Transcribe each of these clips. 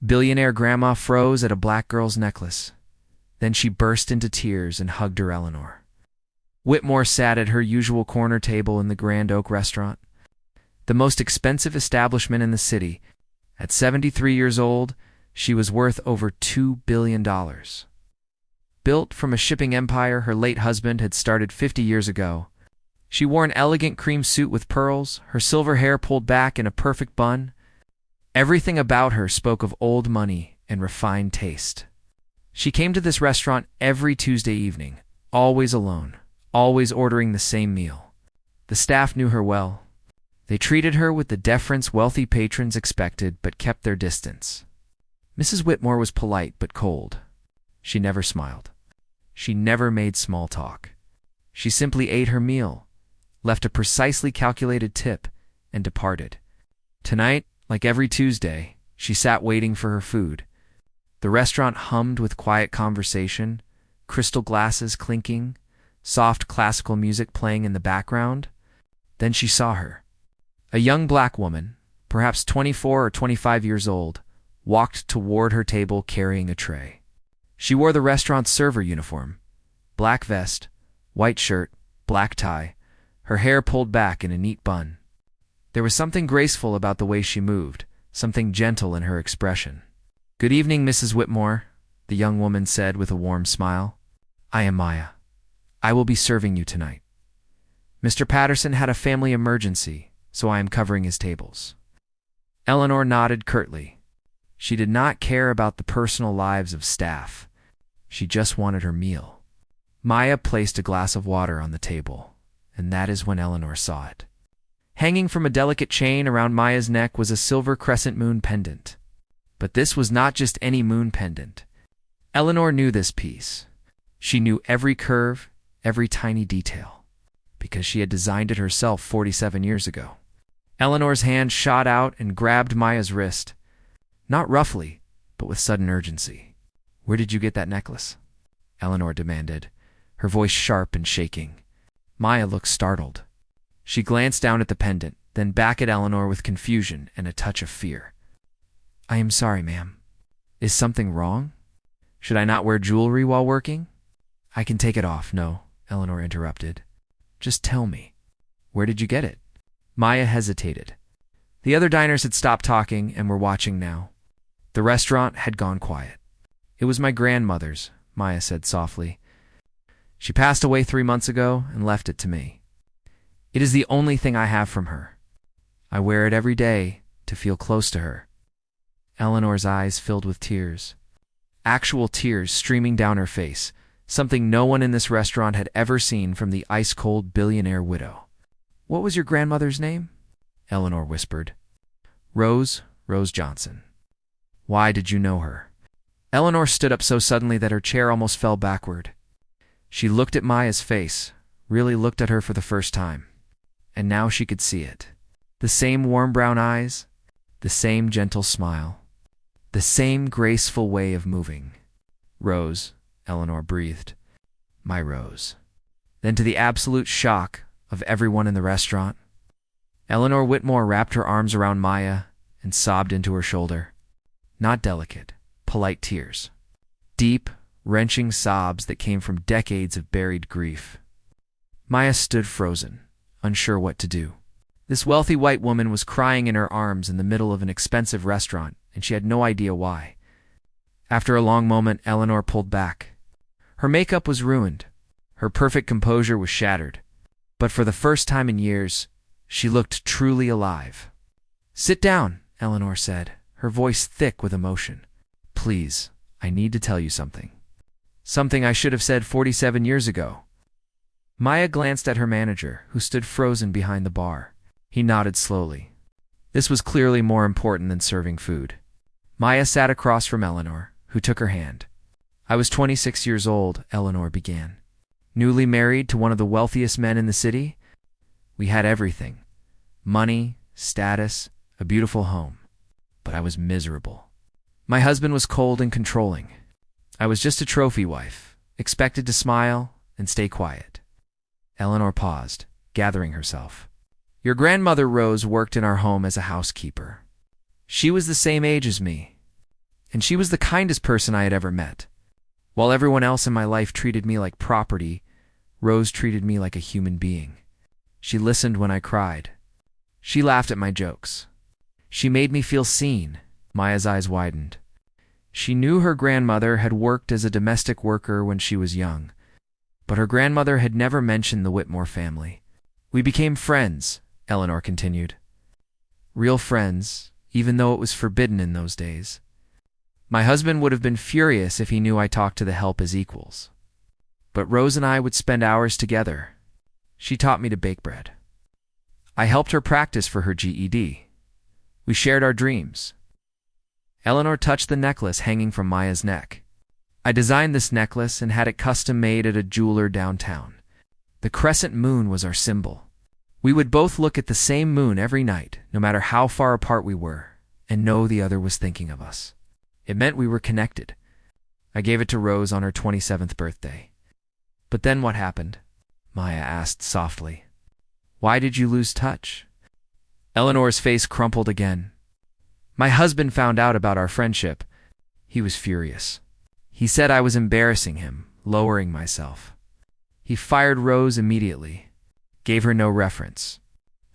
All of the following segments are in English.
Billionaire grandma froze at a black girl's necklace. Then she burst into tears and hugged her Eleanor. Whitmore sat at her usual corner table in the Grand Oak restaurant, the most expensive establishment in the city. At 73 years old, she was worth over $2 billion. Built from a shipping empire her late husband had started 50 years ago, she wore an elegant cream suit with pearls, her silver hair pulled back in a perfect bun. Everything about her spoke of old money and refined taste. She came to this restaurant every Tuesday evening, always alone, always ordering the same meal. The staff knew her well. They treated her with the deference wealthy patrons expected but kept their distance. Mrs. Whitmore was polite but cold. She never smiled. She never made small talk. She simply ate her meal, left a precisely calculated tip, and departed. Tonight, like every Tuesday, she sat waiting for her food. The restaurant hummed with quiet conversation, crystal glasses clinking, soft classical music playing in the background. Then she saw her. A young black woman, perhaps 24 or 25 years old, walked toward her table carrying a tray. She wore the restaurant's server uniform, black vest, white shirt, black tie, her hair pulled back in a neat bun. There was something graceful about the way she moved, something gentle in her expression. "Good evening, Mrs. Whitmore," the young woman said with a warm smile. "I am Maya. I will be serving you tonight. Mr. Patterson had a family emergency, so I am covering his tables." Eleanor nodded curtly. She did not care about the personal lives of staff. She just wanted her meal. Maya placed a glass of water on the table, and that is when Eleanor saw it. Hanging from a delicate chain around Maya's neck was a silver crescent moon pendant. But this was not just any moon pendant. Eleanor knew this piece. She knew every curve, every tiny detail, because she had designed it herself 47 years ago. Eleanor's hand shot out and grabbed Maya's wrist, not roughly, but with sudden urgency. "Where did you get that necklace?" Eleanor demanded, her voice sharp and shaking. Maya looked startled. She glanced down at the pendant, then back at Eleanor with confusion and a touch of fear. "I am sorry, ma'am. Is something wrong? Should I not wear jewelry while working?" "I can take it off." "No," Eleanor interrupted. "Just tell me. Where did you get it?" Maya hesitated. The other diners had stopped talking and were watching now. The restaurant had gone quiet. "It was my grandmother's," Maya said softly. "She passed away 3 months ago and left it to me. It is the only thing I have from her. I wear it every day to feel close to her." Eleanor's eyes filled with tears. Actual tears streaming down her face, something no one in this restaurant had ever seen from the ice-cold billionaire widow. "What was your grandmother's name?" Eleanor whispered. Rose Johnson." "Why did you know her?" Eleanor stood up so suddenly that her chair almost fell backward. She looked at Maya's face, really looked at her for the first time. And now she could see it. The same warm brown eyes, the same gentle smile, the same graceful way of moving. "Rose," Eleanor breathed. "My Rose." Then, to the absolute shock of everyone in the restaurant, Eleanor Whitmore wrapped her arms around Maya and sobbed into her shoulder. Not delicate, polite tears. Deep, wrenching sobs that came from decades of buried grief. Maya stood frozen, unsure what to do. This wealthy white woman was crying in her arms in the middle of an expensive restaurant, and she had no idea why. After a long moment, Eleanor pulled back. Her makeup was ruined. Her perfect composure was shattered. But for the first time in years, she looked truly alive. "Sit down," Eleanor said, her voice thick with emotion. "Please, I need to tell you something. Something I should have said 47 years ago." Maya glanced at her manager, who stood frozen behind the bar. He nodded slowly. This was clearly more important than serving food. Maya sat across from Eleanor, who took her hand. "I was 26 years old," Eleanor began. "Newly married to one of the wealthiest men in the city. We had everything. Money, status, a beautiful home. But I was miserable. My husband was cold and controlling. I was just a trophy wife, expected to smile and stay quiet." Eleanor paused, gathering herself. "Your grandmother Rose worked in our home as a housekeeper. She was the same age as me. And she was the kindest person I had ever met. While everyone else in my life treated me like property, Rose treated me like a human being. She listened when I cried. She laughed at my jokes. She made me feel seen. Maya's eyes widened. She knew her grandmother had worked as a domestic worker when she was young, but her grandmother had never mentioned the Whitmore family. We became friends, Eleanor continued. Real friends, even though it was forbidden in those days. My husband would have been furious if he knew I talked to the help as equals. But Rose and I would spend hours together. She taught me to bake bread. I helped her practice for her GED. We shared our dreams. Eleanor touched the necklace hanging from Maya's neck. I designed this necklace and had it custom made at a jeweler downtown. The crescent moon was our symbol. We would both look at the same moon every night, no matter how far apart we were, and know the other was thinking of us. It meant we were connected. I gave it to Rose on her 27th birthday. But then what happened? Maya asked softly. Why did you lose touch? Eleanor's face crumpled again. My husband found out about our friendship. He was furious. He said I was embarrassing him, lowering myself. He fired Rose immediately, gave her no reference,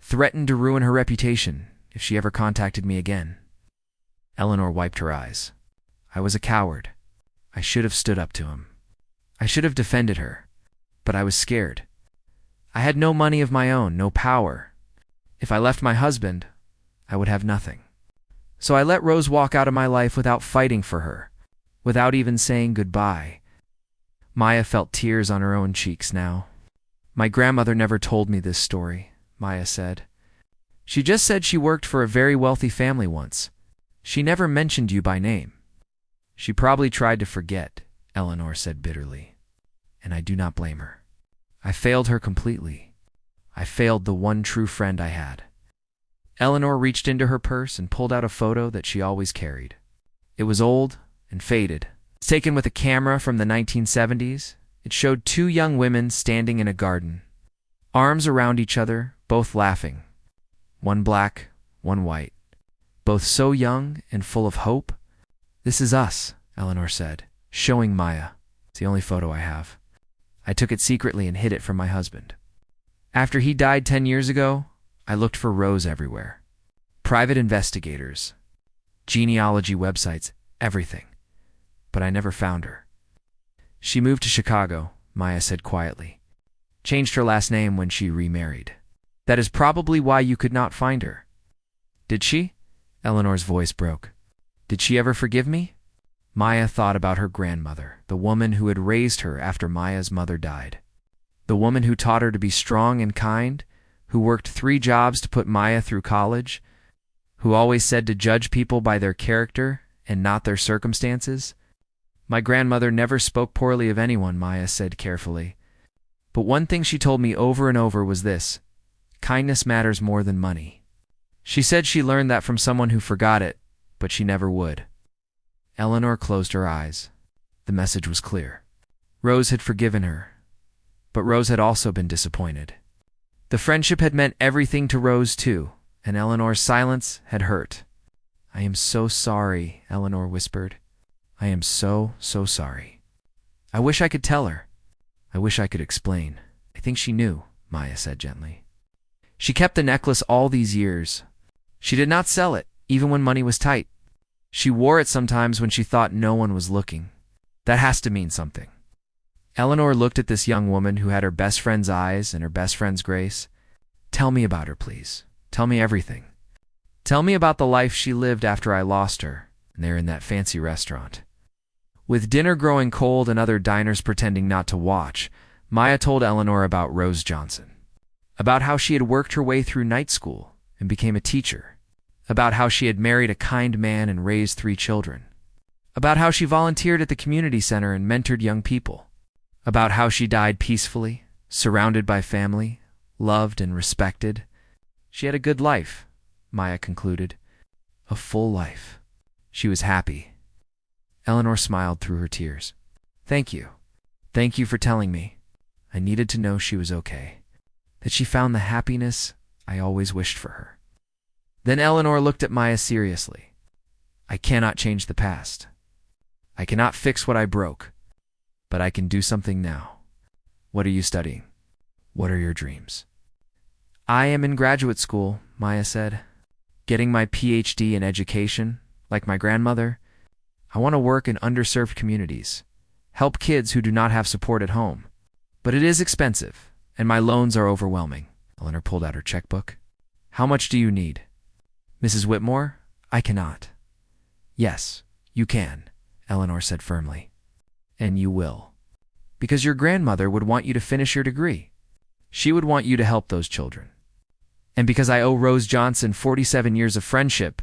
threatened to ruin her reputation if she ever contacted me again. Eleanor wiped her eyes. I was a coward. I should have stood up to him. I should have defended her, but I was scared. I had no money of my own, no power. If I left my husband, I would have nothing. So I let Rose walk out of my life without fighting for her, without even saying goodbye. Maya felt tears on her own cheeks now. My grandmother never told me this story, Maya said. She just said she worked for a very wealthy family once. She never mentioned you by name. She probably tried to forget, Eleanor said bitterly. And I do not blame her. I failed her completely. I failed the one true friend I had. Eleanor reached into her purse and pulled out a photo that she always carried. It was old and faded. It's taken with a camera from the 1970s. It showed two young women standing in a garden, arms around each other, both laughing. One black, one white. Both so young and full of hope. This is us, Eleanor said, showing Maya. It's the only photo I have. I took it secretly and hid it from my husband. After he died 10 years ago, I looked for Rose everywhere. Private investigators, genealogy websites, everything. But I never found her. She moved to Chicago, Maya said quietly. Changed her last name when she remarried. That is probably why you could not find her. Did she? Eleanor's voice broke. Did she ever forgive me? Maya thought about her grandmother, the woman who had raised her after Maya's mother died. The woman who taught her to be strong and kind, who worked 3 jobs to put Maya through college, who always said to judge people by their character and not their circumstances. My grandmother never spoke poorly of anyone, Maya said carefully. But one thing she told me over and over was this: kindness matters more than money. She said she learned that from someone who forgot it, but she never would. Eleanor closed her eyes. The message was clear. Rose had forgiven her, but Rose had also been disappointed. The friendship had meant everything to Rose too, and Eleanor's silence had hurt. I am so sorry, Eleanor whispered. I am so sorry. I wish I could tell her. I wish I could explain. I think she knew, Maya said gently. She kept the necklace all these years. She did not sell it, even when money was tight. She wore it sometimes when she thought no one was looking. That has to mean something. Eleanor looked at this young woman who had her best friend's eyes and her best friend's grace. Tell me about her, please. Tell me everything. Tell me about the life she lived after I lost her, and there in that fancy restaurant. With dinner growing cold and other diners pretending not to watch, Maya told Eleanor about Rose Johnson. About how she had worked her way through night school and became a teacher. About how she had married a kind man and raised 3 children. About how she volunteered at the community center and mentored young people. About how she died peacefully, surrounded by family, loved and respected. She had a good life, Maya concluded. A full life. She was happy. Eleanor smiled through her tears. Thank you. Thank you for telling me. I needed to know she was okay. That she found the happiness I always wished for her. Then Eleanor looked at Maya seriously. I cannot change the past. I cannot fix what I broke, but I can do something now. What are you studying? What are your dreams? I am in graduate school, Maya said. Getting my PhD in education, like my grandmother. I want to work in underserved communities, help kids who do not have support at home. But it is expensive, and my loans are overwhelming. Eleanor pulled out her checkbook. How much do you need? Mrs. Whitmore, I cannot. Yes, you can, Eleanor said firmly. And you will. Because your grandmother would want you to finish your degree. She would want you to help those children. And because I owe Rose Johnson 47 years of friendship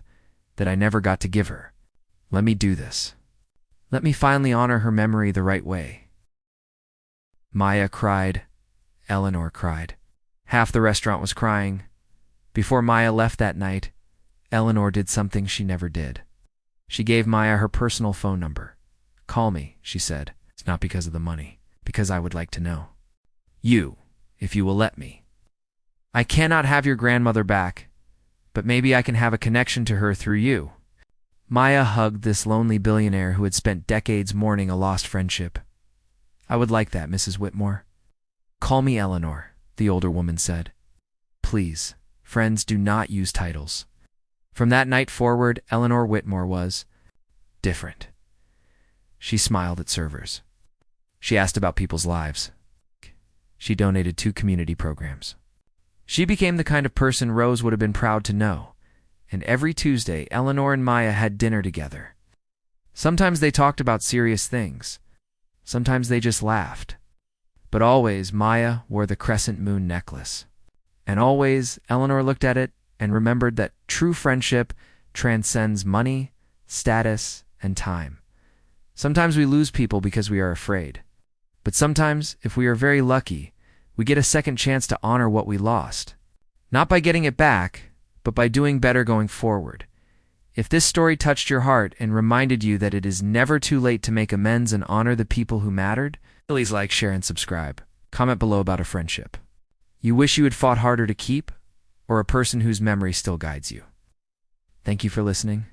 that I never got to give her. Let me do this. Let me finally honor her memory the right way. Maya cried. Eleanor cried. Half the restaurant was crying. Before Maya left that night, Eleanor did something she never did. She gave Maya her personal phone number. Call me, she said. It's not because of the money, because I would like to know. You, if you will let me. I cannot have your grandmother back, but maybe I can have a connection to her through you. Maya hugged this lonely billionaire who had spent decades mourning a lost friendship. I would like that, Mrs. Whitmore. Call me Eleanor, the older woman said. Please, friends do not use titles. From that night forward, Eleanor Whitmore was different. She smiled at servers. She asked about people's lives. She donated 2 community programs. She became the kind of person Rose would have been proud to know. And every Tuesday, Eleanor and Maya had dinner together. Sometimes they talked about serious things. Sometimes they just laughed. But always, Maya wore the crescent moon necklace. And always, Eleanor looked at it and remembered that true friendship transcends money, status, and time. Sometimes we lose people because we are afraid. But sometimes, if we are very lucky, we get a second chance to honor what we lost. Not by getting it back, but by doing better going forward. If this story touched your heart and reminded you that it is never too late to make amends and honor the people who mattered, please like, share, and subscribe. Comment below about a friendship you wish you had fought harder to keep, or a person whose memory still guides you. Thank you for listening.